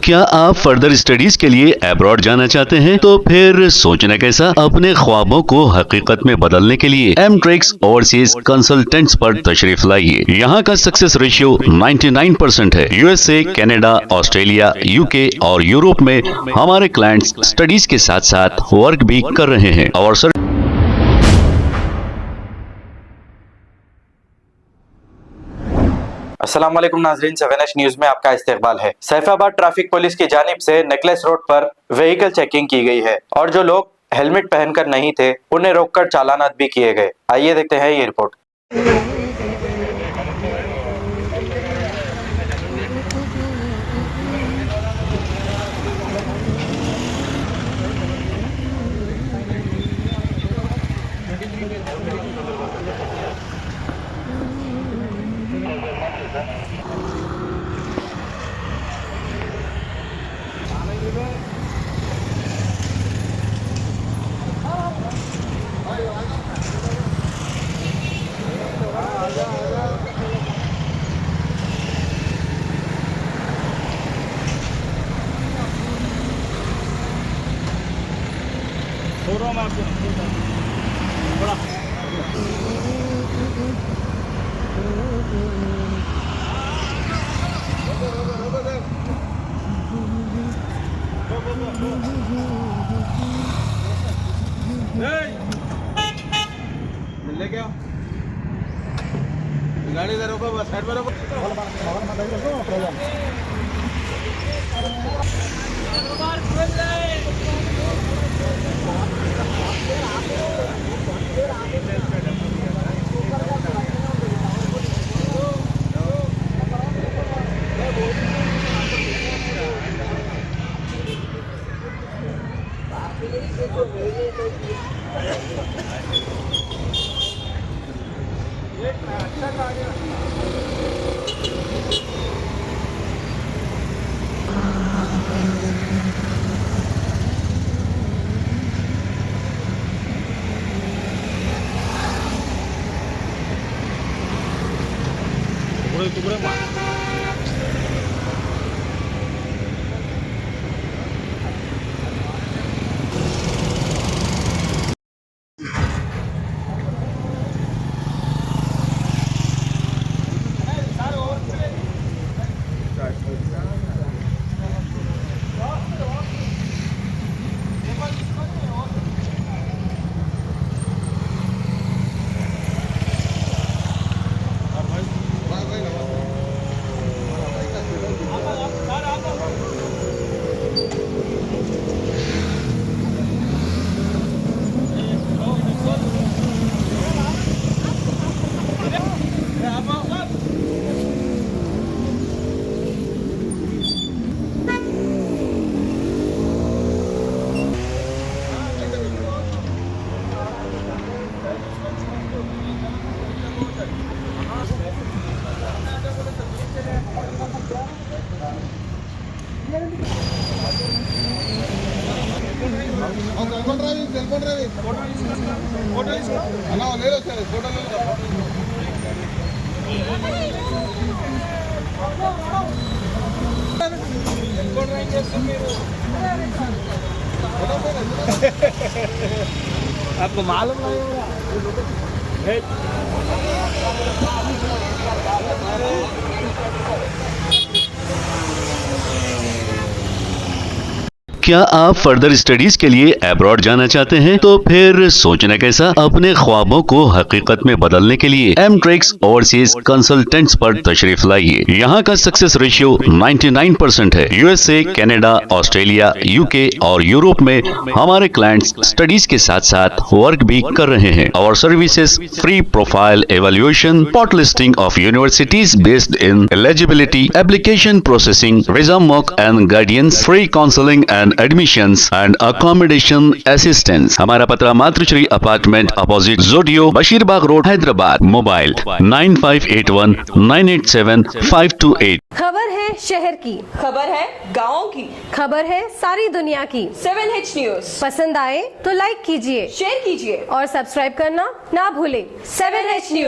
क्या आप further studies के लिए अब्रॉड जाना चाहते हैं? तो फिर सोचना कैसा, अपने ख्वाबों को हकीकत में बदलने के लिए एमट्रिक्स ओवरसीज कंसल्टेंट्स पर तशरीफ लाइए। यहाँ का सक्सेस रेशियो 99% है। यूएसए, कनाडा, ऑस्ट्रेलिया, यूके और यूरोप में हमारे क्लाइंट्स स्टडीज के साथ साथ वर्क भी कर रहे हैं और अस्सलाम वालेकुम नाज़रीन, 7H न्यूज में आपका इस्तकबाल है। सैफाबाद ट्रैफिक पुलिस की जानिब से नेकलेस रोड पर व्हीकल चेकिंग की गई है और जो लोग हेलमेट पहनकर नहीं थे उन्हें रोककर चालानात भी किए गए। आइए देखते हैं ये रिपोर्ट। लेके आओ गाड़ी इधर रोको, बस साइड में रोको। टुकड़े मार सेल्फोन ड्राइविंग फोटो ले लो सर, फोटो ले लो। आपको मालूम नहीं होगा। क्या आप फर्दर स्टडीज के लिए अब्रॉड जाना चाहते हैं? तो फिर सोचना कैसा, अपने ख्वाबों को हकीकत में बदलने के लिए एमट्रिक्स ओवरसीज कंसल्टेंट्स पर तशरीफ लाइए। यहाँ का सक्सेस रेशियो 99% है। यूएसए, कनाडा, ऑस्ट्रेलिया, यूके और यूरोप में हमारे क्लाइंट्स स्टडीज के साथ साथ वर्क भी कर रहे हैं और services free profile evaluation, spot listing of universities based in eligibility, application processing, visa mock and guidance, free counselling and admissions and accommodation assistance. हमारा पता मातृश्री अपार्टमेंट अपोजिट जोडियो, बशीरबाग रोड, हैदराबाद। मोबाइल 9581987528। खबर है शहर की, खबर है गाँव की, खबर है सारी दुनिया की। 7H न्यूज पसंद आए तो लाइक कीजिए, शेयर कीजिए और सब्सक्राइब करना ना भूलें। 7H news.